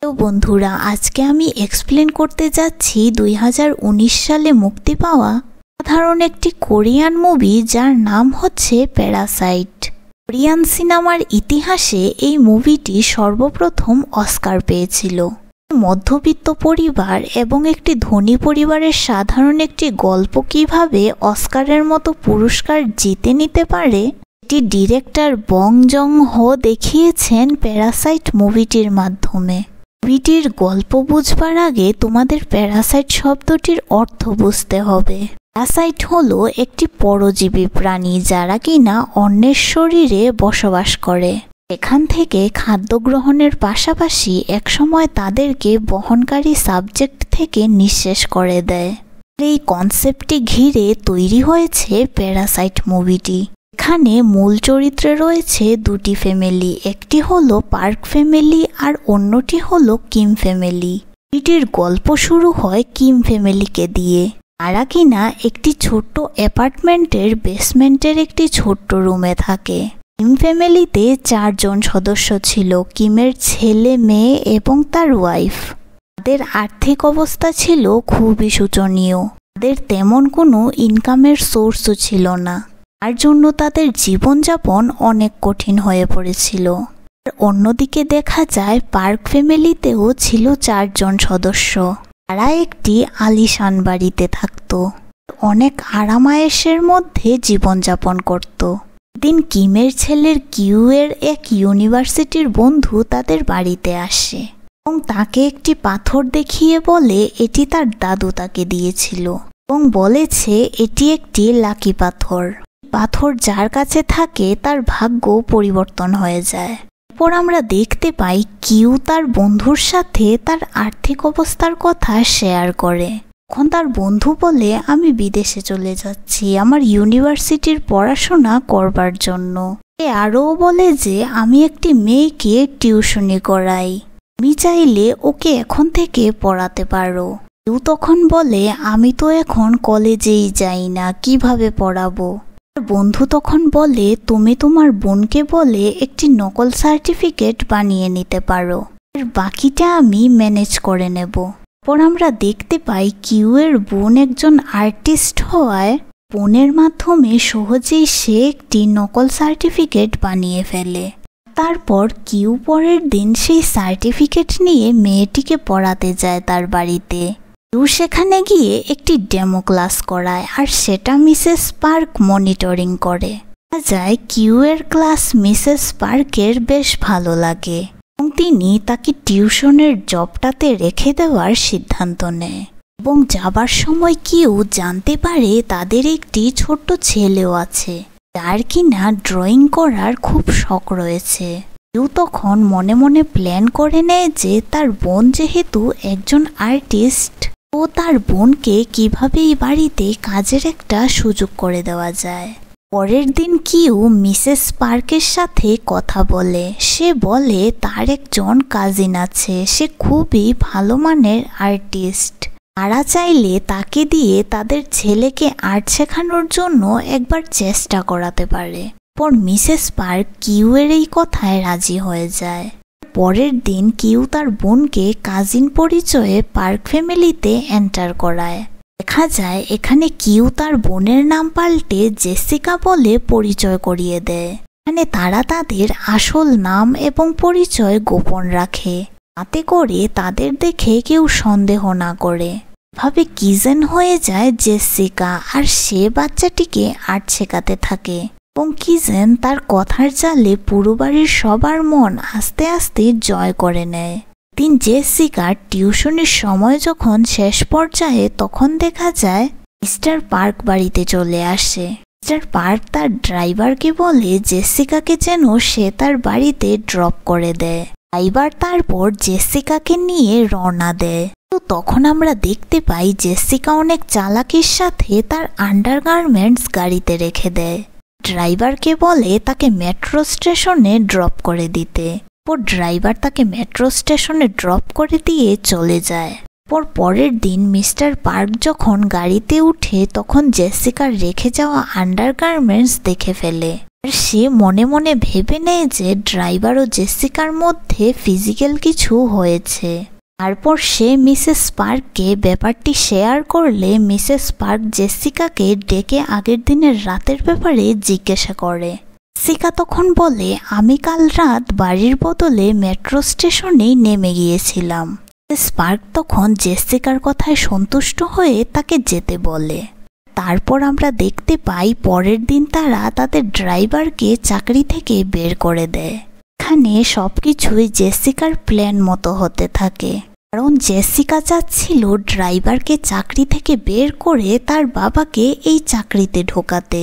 তো বন্ধুরা, আজকে আমি এক্সপ্লেন করতে যাচ্ছি 2019 সালে মুক্তি পাওয়া সাধারণ একটি কোরিয়ান মুভি যার নাম হচ্ছে প্যারাসাইট। কোরিয়ান সিনেমার ইতিহাসে এই মুভিটি সর্বপ্রথম অস্কার পেয়েছিল। মধ্যবিত্ত পরিবার এবং একটি ধনী পরিবারের সাধারণ একটি গল্প কিভাবে অস্কারের মতো পুরস্কার জিতে নিতে পারে এটি ডিরেক্টর বং জং হো দেখিয়েছেন প্যারাসাইট মুভিটির মাধ্যমে। মুভিটির গল্প বুঝবার আগে তোমাদের প্যারাসাইট শব্দটির অর্থ বুঝতে হবে। প্যারাসাইট হলো একটি পরজীবী প্রাণী যারা কিনা অন্যের শরীরে বসবাস করে। এখান থেকে খাদ্য গ্রহণের পাশাপাশি একসময় তাদেরকে বহনকারী সাবজেক্ট থেকে নিঃশেষ করে দেয়। এই কনসেপ্টটি ঘিরে তৈরি হয়েছে প্যারাসাইট মুভিটি। এখানে মূল চরিত্রে রয়েছে দুটি ফ্যামিলি, একটি হলো পার্ক ফ্যামিলি আর অন্যটি হলো কিম ফ্যামিলি। মুভিটির গল্প শুরু হয় কিম ফ্যামিলিকে দিয়ে। তারা কিনা একটি ছোট্ট অ্যাপার্টমেন্টের বেসমেন্টের একটি ছোট্ট রুমে থাকে। কিম ফ্যামিলিতে 4 জন সদস্য ছিল, কিমের ছেলে, মেয়ে এবং তার ওয়াইফ। তাদের আর্থিক অবস্থা ছিল খুবই শোচনীয়। তাদের তেমন কোনো ইনকামের সোর্সও ছিল না, তার জন্য তাদের জীবনযাপন অনেক কঠিন হয়ে পড়েছিল। আর অন্যদিকে দেখা যায় পার্ক ফ্যামিলিতেও ছিল 4 জন সদস্য। তারা একটি আলিশান বাড়িতে থাকত, অনেক আরামায়েশের মধ্যে জীবনযাপন করত। দিন কিমের ছেলের কিউ এর এক ইউনিভার্সিটির বন্ধু তাদের বাড়িতে আসে এবং তাকে একটি পাথর দেখিয়ে বলে এটি তার দাদু তাকে দিয়েছিল এবং বলেছে এটি একটি লাকি পাথর। পাথর যার কাছে থাকে তার ভাগ্য পরিবর্তন হয়ে যায়। এরপর আমরা দেখতে পাই কিউ তার বন্ধুর সাথে তার আর্থিক অবস্থার কথা শেয়ার করে। তখন তার বন্ধু বলে আমি বিদেশে চলে যাচ্ছি আমার ইউনিভার্সিটির পড়াশোনা করবার জন্য। সে আরও বলে যে আমি একটি মেয়েকে টিউশনি করাই, তুমি চাইলে ওকে এখন থেকে পড়াতে পারো। কেউ তখন বলে আমি তো এখন কলেজেই যাই না, কিভাবে পড়াবো? বন্ধু তখন বলে তুমি তোমার বোনকে বলে একটি নকল সার্টিফিকেট বানিয়ে নিতে পারো, এর বাকিটা আমি ম্যানেজ করে নেব। পর আমরা দেখতে পাই কিউ এর বোন একজন আর্টিস্ট হওয়ায় বোনের মাধ্যমে সহজেই সে একটি নকল সার্টিফিকেট বানিয়ে ফেলে। তারপর কিউ পরের দিন সেই সার্টিফিকেট নিয়ে মেয়েটিকে পড়াতে যায় তার বাড়িতে। কিউ সেখানে গিয়ে একটি ডেমো ক্লাস করায় আর সেটা মিসেস পার্ক মনিটরিং করে। দেখা যায় কিউ এর ক্লাস মিসেস পার্কের বেশ ভালো লাগে এবং তিনি তাকে টিউশনের জবটাতে রেখে দেওয়ার সিদ্ধান্ত নেয়। এবং যাবার সময় কিউ জানতে পারে তাদের একটি ছোট্ট ছেলেও আছে যার কিনা ড্রয়িং করার খুব শখ রয়েছে। কিউ তখন মনে মনে প্ল্যান করে নেয় যে তার বোন যেহেতু একজন আর্টিস্ট, ও তার বোনকে কিভাবে এই বাড়িতে কাজের একটা সুযোগ করে দেওয়া যায়। পরের দিন কিউ মিসেস পার্কের সাথে কথা বলে। সে বলে তার একজন কাজিন আছে, সে খুবই ভালো মানের আর্টিস্ট, তারা চাইলে তাকে দিয়ে তাদের ছেলেকে আর্ট শেখানোর জন্য একবার চেষ্টা করাতে পারে। পর মিসেস পার্ক কিউ এর এই কথায় রাজি হয়ে যায়। পরের দিন কিউ তার বোনকে কাজিন পরিচয়ে পার্ক ফ্যামিলিতে এন্টার করায়। দেখা যায় এখানে কিউ তার বোনের নাম পাল্টে জেসিকা বলে পরিচয় করিয়ে দেয়। এখানে তারা তাদের আসল নাম এবং পরিচয় গোপন রাখে, তাতে করে তাদের দেখে কেউ সন্দেহ না করে। ভাবে কিজেন হয়ে যায় জেসিকা আর সে বাচ্চাটিকে আর্ট শেখাতে থাকে এবং কিজেন তার কথার জালে পুরো বাড়ির সবার মন আস্তে আস্তে জয় করে নেয়। দিন জেসিকার টিউশনের সময় যখন শেষ পর্যায়ে তখন দেখা যায় মিস্টার পার্ক বাড়িতে চলে আসে। মিস্টার পার্ক তার ড্রাইভারকে বলে জেসিকাকে যেন সে তার বাড়িতে ড্রপ করে দেয়। ড্রাইভার তারপর জেসিকাকে নিয়ে রওনা দেয়। তো তখন আমরা দেখতে পাই জেসিকা অনেক চালাকির সাথে তার আন্ডারগার্মেন্টস গাড়িতে রেখে দেয়। ড্রাইভারকে বলে তাকে মেট্রো স্টেশনে ড্রপ করে দিতে। ড্রাইভার তাকে মেট্রো স্টেশনে ড্রপ করে দিয়ে চলে যায়। পরের দিন মিস্টার পার্ক যখন গাড়িতে উঠে তখন জেসিকার রেখে যাওয়া আন্ডারগার্মেন্টস দেখে ফেলে আর সে মনে মনে ভেবে নেয় যে ড্রাইভার ও জেসিকার মধ্যে ফিজিক্যাল কিছু হয়েছে। তারপর সে মিসেস স্পার্ককে ব্যাপারটি শেয়ার করলে মিসেস স্পার্ক জেসিকাকে ডেকে আগের দিনের রাতের ব্যাপারে জিজ্ঞাসা করে। জেসিকা তখন বলে, আমি কাল রাত বাড়ির বদলে মেট্রো স্টেশনেই নেমে গিয়েছিলাম। স্পার্ক তখন জেসিকার কথায় সন্তুষ্ট হয়ে তাকে যেতে বলে। তারপর আমরা দেখতে পাই পরের দিন তারা তাদের ড্রাইভারকে চাকরি থেকে বের করে দেয়। এখানে সবকিছুই জেসিকার প্ল্যান মতো হতে থাকে, কারণ জেসিকা চাচ্ছিল ড্রাইভারকে চাকরি থেকে বের করে তার বাবাকে এই চাকরিতে ঢোকাতে।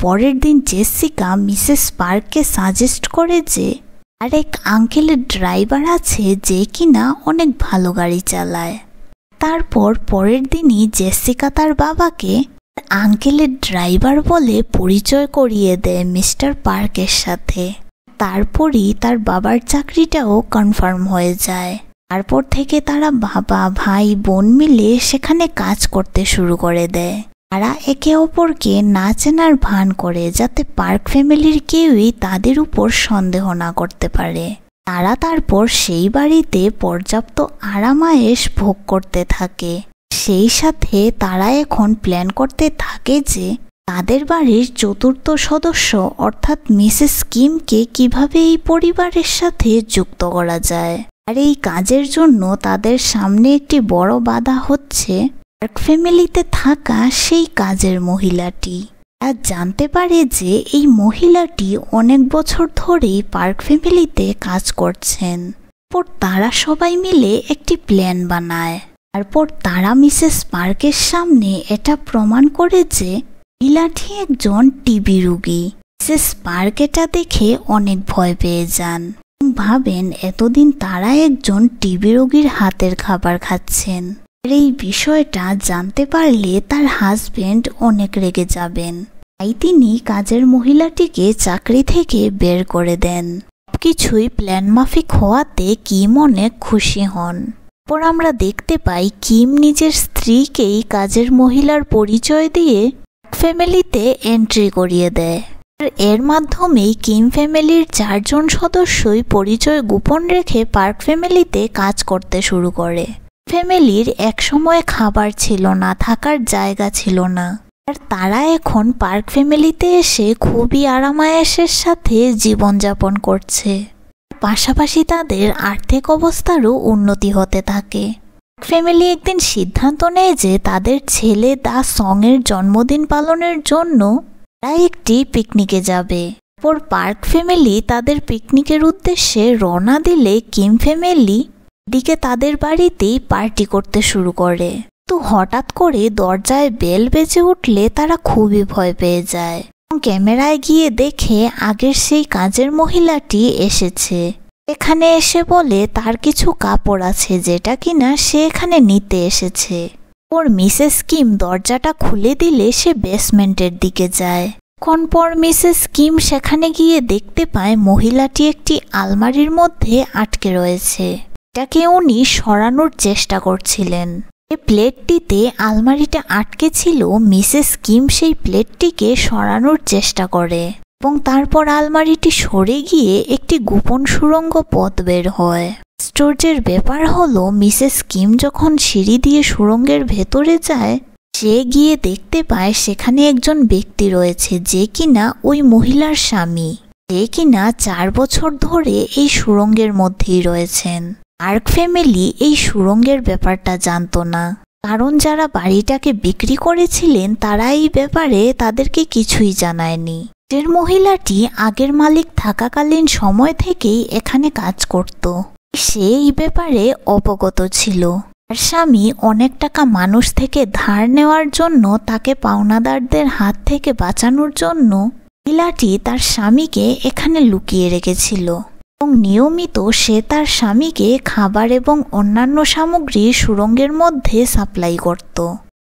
পরের দিন জেসিকা মিসেস স্পার্ককে সাজেস্ট করে যে আরেক আঙ্কেলের ড্রাইভার আছে যে কিনা অনেক ভালো গাড়ি চালায়। তারপর পরের দিনই জেসিকা তার বাবাকে আঙ্কেলের ড্রাইভার বলে পরিচয় করিয়ে দেয় মিস্টার পার্কের সাথে। তারপরই তার বাবার চাকরিটাও কনফার্ম হয়ে যায়। তারপর থেকে তারা বাবা ভাই বোন মিলে সেখানে কাজ করতে শুরু করে দেয়। তারা একে অপরকে না চেনার ভান করে যাতে পার্ক ফ্যামিলির কেউই তাদের উপর সন্দেহ না করতে পারে। তারা তারপর সেই বাড়িতে পর্যাপ্ত আরামায়েশ ভোগ করতে থাকে। সেই সাথে তারা এখন প্ল্যান করতে থাকে যে তাদের বাড়ির চতুর্থ সদস্য অর্থাৎ মিসেস কিমকে কিভাবে এই পরিবারের সাথে যুক্ত করা যায়। আর এই কাজের জন্য তাদের সামনে একটি বড় বাধা হচ্ছে পার্ক ফ্যামিলিতে থাকা সেই কাজের মহিলাটি। আর জানতে পারে যে এই মহিলাটি অনেক বছর ধরেই পার্ক ফ্যামিলিতে কাজ করছেন। পর তারা সবাই মিলে একটি প্ল্যান বানায়। তারপর তারা মিসেস পার্কের সামনে এটা প্রমাণ করে যে মহিলাটি একজন টিবি রোগী। মিসেস পার্ক এটা দেখে অনেক ভয় পেয়ে যান, ভাবেন এতদিন তারা একজন টিবি রোগীর হাতের খাবার খাচ্ছেন। আর এই বিষয়টা জানতে পারলে তার হাজবেন্ড অনেক রেগে যাবেন। তাই তিনি কাজের মহিলাটিকে চাকরি থেকে বের করে দেন। সবকিছুই প্ল্যান মাফিক হওয়াতে কিম অনেক খুশি হন। পর আমরা দেখতে পাই কিম নিজের স্ত্রীকেই কাজের মহিলার পরিচয় দিয়ে ফ্যামিলিতে এন্ট্রি করিয়ে দেয়। আর এর মাধ্যমেই কিম ফ্যামিলির 4 জন সদস্যই পরিচয় গোপন রেখে পার্ক ফ্যামিলিতে কাজ করতে শুরু করে। ফ্যামিলির একসময় খাবার ছিল না, থাকার জায়গা ছিল না। আর তারা এখন পার্ক ফ্যামিলিতে এসে খুবই আরামায়েশের সাথে জীবনযাপন করছে। পাশাপাশি তাদের আর্থিক অবস্থারও উন্নতি হতে থাকে। ফ্যামিলি একদিন সিদ্ধান্ত নেয় যে তাদের ছেলে দা সং-এর জন্মদিন পালনের জন্য তারা একটি পিকনিকে যাবে। পর পার্ক ফ্যামিলি তাদের পিকনিকের উদ্দেশ্যে রওনা দিলে কিম ফ্যামিলি দিকে তাদের বাড়িতেই পার্টি করতে শুরু করে। তো হঠাৎ করে দরজায় বেল বেজে উঠলে তারা খুবই ভয় পেয়ে যায়। ক্যামেরায় গিয়ে দেখে আগের সেই কাজের মহিলাটি এসেছে। এখানে এসে বলে তার কিছু কাপড় আছে যেটা কিনা সে এখানে নিতে এসেছে। ওর মিসেস কিম দরজাটা খুলে দিলে সে বেসমেন্টের দিকে যায়। ক্ষণ পর মিসেস কিম সেখানে গিয়ে দেখতে পায় মহিলাটি একটি আলমারির মধ্যে আটকে রয়েছে। এটাকে উনি সরানোর চেষ্টা করছিলেন। এই প্লেটটিতে আলমারিটা আটকে ছিল। মিসেস কিম সেই প্লেটটিকে সরানোর চেষ্টা করে এবং তারপর আলমারিটি সরে গিয়ে একটি গোপন সুড়ঙ্গ পথ বের হয়। আশ্চর্যের ব্যাপার হলো মিসেস কিম যখন সিঁড়ি দিয়ে সুড়ঙ্গের ভেতরে যায় সে গিয়ে দেখতে পায় সেখানে একজন ব্যক্তি রয়েছে যে কিনা ওই মহিলার স্বামী, যে কিনা 4 বছর ধরে এই সুড়ঙ্গের মধ্যেই রয়েছেন। পার্ক ফ্যামিলি এই সুড়ঙ্গের ব্যাপারটা জানতো না, কারণ যারা বাড়িটাকে বিক্রি করেছিলেন তারা এই ব্যাপারে তাদেরকে কিছুই জানায়নি। যে মহিলাটি আগের মালিক থাকাকালীন সময় থেকেই এখানে কাজ করত, সে এই ব্যাপারে অবগত ছিল। তার স্বামী অনেক টাকা মানুষ থেকে ধার নেওয়ার জন্য তাকে পাওনাদারদের হাত থেকে বাঁচানোর জন্য মহিলাটি তার স্বামীকে এখানে লুকিয়ে রেখেছিল এবং নিয়মিত সে তার স্বামীকে খাবার এবং অন্যান্য সামগ্রী সুড়ঙ্গের মধ্যে সাপ্লাই করত।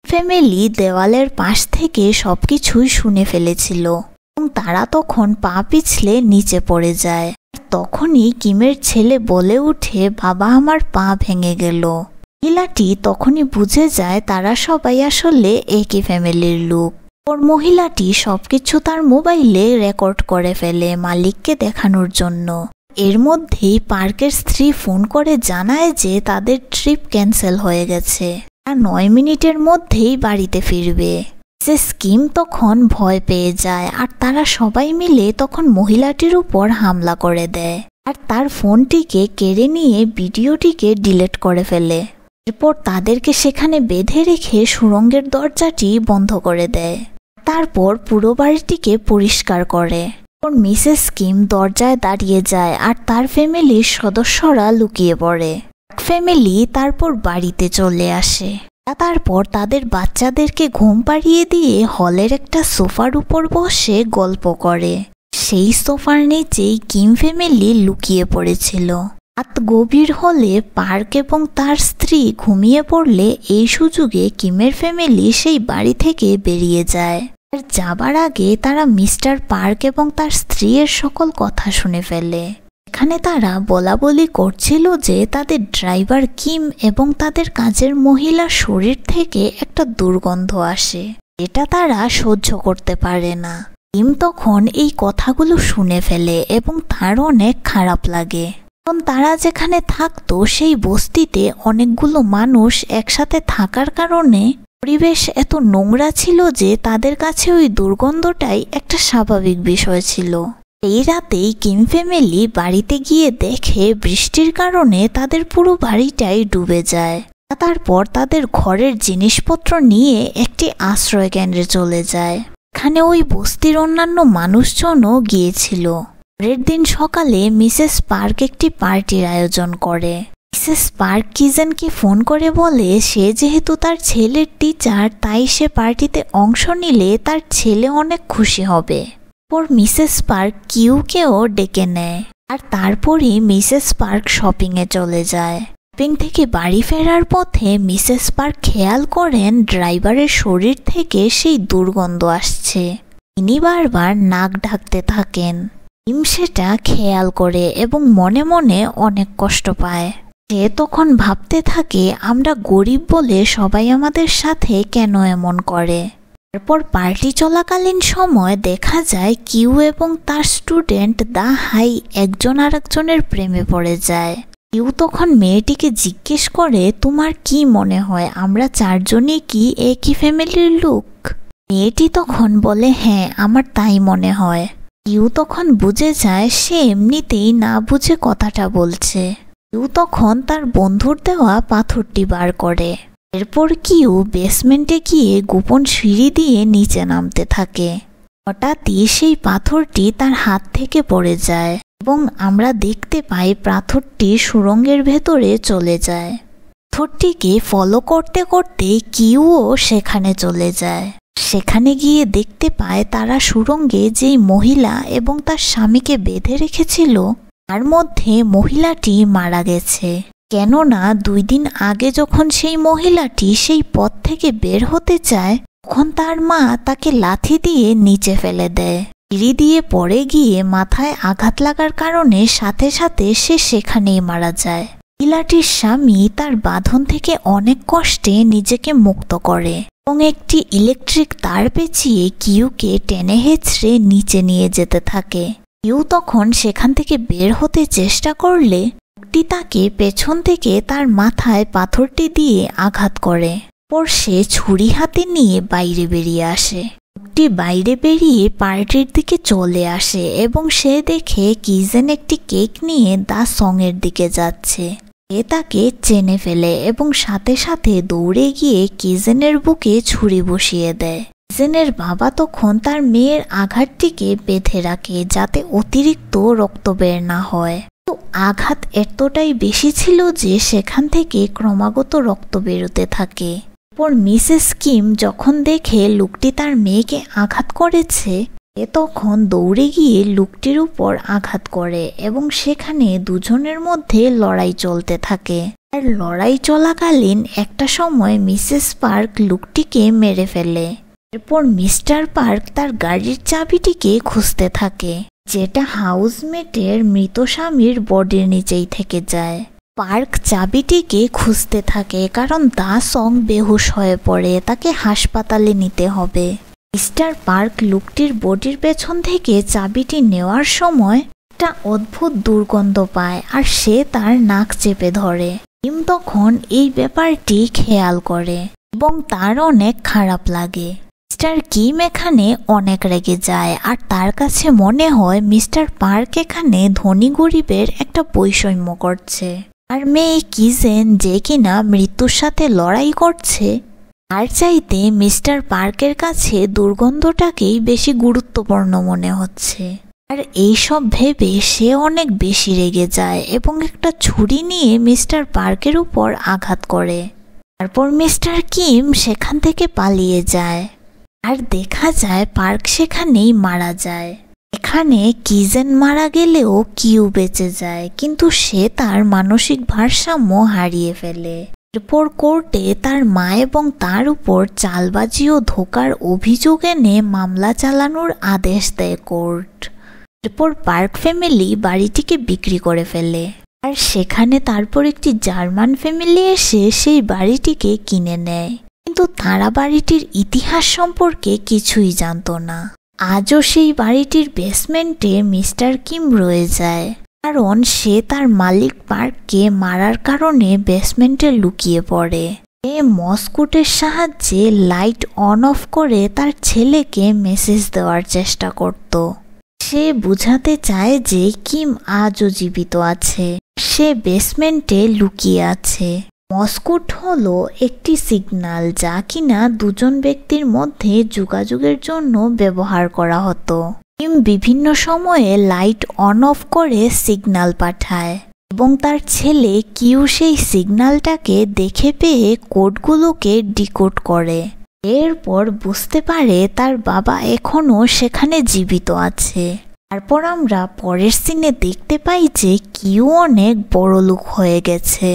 ফ্যামিলি দেওয়ালের পাশ থেকে সবকিছুই শুনে ফেলেছিল এবং তারা তখন পা পিছলে নিচে পড়ে যায়। তখনই কিমের ছেলে বলে উঠে, বাবা আমার পা ভেঙে গেল। মহিলাটি তখনই বুঝে যায় তারা সবাই আসলে একই ফ্যামিলির লোক। ওর মহিলাটি সবকিছু তার মোবাইলে রেকর্ড করে ফেলে মালিককে দেখানোর জন্য। এর মধ্যেই পার্কের স্ত্রী ফোন করে জানায় যে তাদের ট্রিপ ক্যান্সেল হয়ে গেছে আর 9 মিনিটের মধ্যেই বাড়িতে ফিরবে। মিসেস কিম তখন ভয় পেয়ে যায় আর তারা সবাই মিলে তখন মহিলাটির উপর হামলা করে দেয় আর তার ফোনটিকে কেড়ে নিয়ে ভিডিওটিকে ডিলিট করে ফেলে। এরপর তাদেরকে সেখানে বেঁধে রেখে সুড়ঙ্গের দরজাটি বন্ধ করে দেয়। তারপর পুরো বাড়িটিকে পরিষ্কার করে। মিসেস কিম দরজায় দাঁড়িয়ে যায় আর তার ফ্যামিলির সদস্যরা লুকিয়ে পড়ে। ফ্যামিলি তারপর বাড়িতে চলে আসে। তারপর তাদের বাচ্চাদেরকে ঘুম পাড়িয়ে দিয়ে হলের একটা সোফার উপর বসে গল্প করে। সেই সোফার নিচেই কিম ফ্যামিলি লুকিয়ে পড়েছিল। রাত গভীর হলে পার্ক এবং তার স্ত্রী ঘুমিয়ে পড়লে এই সুযোগে কিমের ফ্যামিলি সেই বাড়ি থেকে বেরিয়ে যায়। আর যাবার আগে তারা মিস্টার পার্ক এবং তার স্ত্রীর সকল কথা শুনে ফেলে। এখানে তারা বলাবলি করছিল যে তাদের ড্রাইভার কিম এবং তাদের কাজের মহিলার শরীর থেকে একটা দুর্গন্ধ আসে, এটা তারা সহ্য করতে পারে না। কিম তখন এই কথাগুলো শুনে ফেলে এবং তার অনেক খারাপ লাগে। কারণ তারা যেখানে থাকতো সেই বস্তিতে অনেকগুলো মানুষ একসাথে থাকার কারণে পরিবেশ এত নোংরা ছিল যে তাদের কাছে ওই দুর্গন্ধটাই একটা স্বাভাবিক বিষয় ছিল। এই রাতেই কিম ফ্যামিলি বাড়িতে গিয়ে দেখে বৃষ্টির কারণে তাদের পুরো বাড়িটাই ডুবে যায়। তারপর তাদের ঘরের জিনিসপত্র নিয়ে একটি আশ্রয় কেন্দ্রে চলে যায়। এখানে ওই বস্তির অন্যান্য মানুষজনও গিয়েছিল। পরের দিন সকালে মিসেস পার্ক একটি পার্টির আয়োজন করে। মিসেস পার্ক কিজেনকে ফোন করে বলে সে যেহেতু তার ছেলের টিচার তাই সে পার্টিতে অংশ নিলে তার ছেলে অনেক খুশি হবে। পর মিসেস পার্ক কিউকেও ডেকে নেয় আর তারপরই মিসেস পার্ক শপিংয়ে চলে যায়। শপিং থেকে বাড়ি ফেরার পথে মিসেস পার্ক খেয়াল করেন ড্রাইভারের শরীর থেকে সেই দুর্গন্ধ আসছে। তিনি বারবার নাক ঢাকতে থাকেন। কিম সেটা খেয়াল করে এবং মনে মনে অনেক কষ্ট পায়। সে তখন ভাবতে থাকে আমরা গরিব বলে সবাই আমাদের সাথে কেন এমন করে। তারপর পার্টি চলাকালীন সময় দেখা যায় কিউ এবং তার স্টুডেন্ট দা হাই একজন আরেকজনের প্রেমে পড়ে যায়। কিউ তখন মেয়েটিকে জিজ্ঞেস করে তোমার কি মনে হয় আমরা চারজনই কি একই ফ্যামিলির লোক? মেয়েটি তখন বলে হ্যাঁ আমার তাই মনে হয়। কিউ তখন বুঝে যায় সে এমনিতেই না বুঝে কথাটা বলছে। কিউ তখন তার বন্ধুর দেওয়া পাথরটি বার করে। এরপর কিউ বেসমেন্টে গিয়ে গোপন সিঁড়ি দিয়ে নিচে নামতে থাকে। হঠাৎই সেই পাথরটি তার হাত থেকে পড়ে যায় এবং আমরা দেখতে পাই পাথরটি সুড়ঙ্গের ভেতরে চলে যায়। পাথরটিকে ফলো করতে করতে কিউও সেখানে চলে যায়। সেখানে গিয়ে দেখতে পায় তারা সুড়ঙ্গে যেই মহিলা এবং তার স্বামীকে বেঁধে রেখেছিল তার মধ্যে মহিলাটি মারা গেছে। কেননা 2 দিন আগে যখন সেই মহিলাটি সেই পথ থেকে বের হতে চায় তখন তার মা তাকে লাথি দিয়ে নিচে ফেলে দেয়। সিঁড়ি দিয়ে পড়ে গিয়ে মাথায় আঘাত লাগার কারণে সাথে সাথে সে সেখানেই মারা যায়। মহিলাটির স্বামী তার বাঁধন থেকে অনেক কষ্টে নিজেকে মুক্ত করে এবং একটি ইলেকট্রিক তার পেঁচিয়ে কিউকে টেনে হেঁচড়ে নিচে নিয়ে যেতে থাকে। কিউ তখন সেখান থেকে বের হতে চেষ্টা করলে লোকটি তাকে পেছন থেকে তার মাথায় পাথরটি দিয়ে আঘাত করে। পর সে ছুরি হাতে নিয়ে বাইরে বেরিয়ে আসে। লোকটি বাইরে বেরিয়ে পার্টির দিকে চলে আসে এবং সে দেখে কিজেন একটি কেক নিয়ে দা সং এর দিকে যাচ্ছে। সে তাকে চেনে ফেলে এবং সাথে সাথে দৌড়ে গিয়ে কিজেনের বুকে ছুরি বসিয়ে দেয়। কিজেনের বাবা তখন তার মেয়ের আঘাতটিকে বেঁধে রাখে যাতে অতিরিক্ত রক্ত বের না হয়। তো আঘাত এতটাই বেশি ছিল যে সেখান থেকে ক্রমাগত রক্ত বেরোতে থাকে। এরপর মিসেস কিম যখন দেখে লোকটি তার মেয়েকে আঘাত করেছে সে তখন দৌড়ে গিয়ে লোকটির উপর আঘাত করে এবং সেখানে দুজনের মধ্যে লড়াই চলতে থাকে। আর লড়াই চলাকালীন একটা সময় মিসেস পার্ক লোকটিকে মেরে ফেলে। এরপর মিস্টার পার্ক তার গাড়ির চাবিটিকে খুঁজতে থাকে যেটা হাউসমেটের মৃত স্বামীর বডির নিচেই থেকে যায়। পার্ক চাবিটিকে খুঁজতে থাকে কারণ দা সং বেহুশ হয়ে পড়ে, তাকে হাসপাতালে নিতে হবে। মিস্টার পার্ক লোকটির বডির পেছন থেকে চাবিটি নেওয়ার সময় একটা অদ্ভুত দুর্গন্ধ পায় আর সে তার নাক চেপে ধরে। কিম তখন এই ব্যাপারটি খেয়াল করে এবং তার অনেক খারাপ লাগে। মিস্টার কিম এখানে অনেক রেগে যায় আর তার কাছে মনে হয় মিস্টার পার্ক এখানে ধনী গরিবের একটা বৈষম্য করছে। আর মেয়ে কিজেন যে কিনা মৃত্যুর সাথে লড়াই করছে তার চাইতে মিস্টার পার্কের কাছে দুর্গন্ধটাকেই বেশি গুরুত্বপূর্ণ মনে হচ্ছে। আর এইসব ভেবে সে অনেক বেশি রেগে যায় এবং একটা ছুরি নিয়ে মিস্টার পার্কের উপর আঘাত করে। তারপর মিস্টার কিম সেখান থেকে পালিয়ে যায় আর দেখা যায় পার্ক সেখানেই মারা যায়। এখানে কিজেন মারা গেলেও কিউ বেঁচে যায়, কিন্তু সে তার মানসিক ভারসাম্য হারিয়ে ফেলে। এরপর কোর্টে তার মা এবং তার উপর চালবাজি ও ধোঁকার অভিযোগ এনে মামলা চালানোর আদেশ দেয় কোর্ট। এরপর পার্ক ফ্যামিলি বাড়িটিকে বিক্রি করে ফেলে আর সেখানে তারপর একটি জার্মান ফ্যামিলি এসে সেই বাড়িটিকে কিনে নেয়, কিন্তু তারা বাড়িটির ইতিহাস সম্পর্কে কিছুই জানতো না। আজও সেই বাড়িটির বেসমেন্টে মিস্টার কিম রয়ে যায়, কারণ সে তার মালিক পার্ককে মারার কারণে বেসমেন্টে লুকিয়ে পড়ে। সে মস্কুটের সাহায্যে লাইট অন অফ করে তার ছেলেকে মেসেজ দেওয়ার চেষ্টা করত। সে বুঝাতে চায় যে কিম আজও জীবিত আছে, সে বেসমেন্টে লুকিয়ে আছে। মস্কুট হলো একটি সিগন্যাল যা কিনা দুজন ব্যক্তির মধ্যে যোগাযোগের জন্য ব্যবহার করা হতো। কিম বিভিন্ন সময়ে লাইট অন অফ করে সিগন্যাল পাঠায় এবং তার ছেলে কিউ সেই সিগন্যালটাকে দেখে পেয়ে কোডগুলোকে ডিকোড করে। এরপর বুঝতে পারে তার বাবা এখনো সেখানে জীবিত আছে। তারপর আমরা পরের সিনে দেখতে পাই যে কিউ অনেক বড়লোক হয়ে গেছে।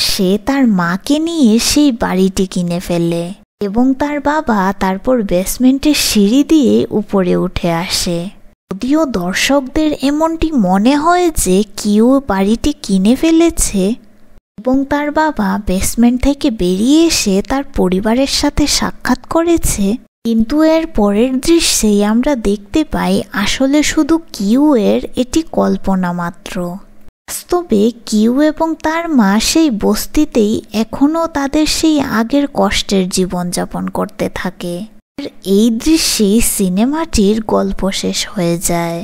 সে তার মাকে নিয়ে সেই বাড়িটি কিনে ফেলে এবং তার বাবা তারপর বেসমেন্টের সিঁড়ি দিয়ে উপরে উঠে আসে। যদিও দর্শকদের এমনটি মনে হয় যে কিউ বাড়িটি কিনে ফেলেছে এবং তার বাবা বেসমেন্ট থেকে বেরিয়ে এসে তার পরিবারের সাথে সাক্ষাৎ করেছে, কিন্তু এর পরের দৃশ্যেই আমরা দেখতে পাই আসলে শুধু কিউ এর এটি কল্পনা মাত্র। বাস্তবে কিউ এবং তার মা সেই বস্তিতেই এখনও তাদের সেই আগের কষ্টের জীবনযাপন করতে থাকে। আর এই দৃশ্যেই সিনেমাটির গল্প শেষ হয়ে যায়।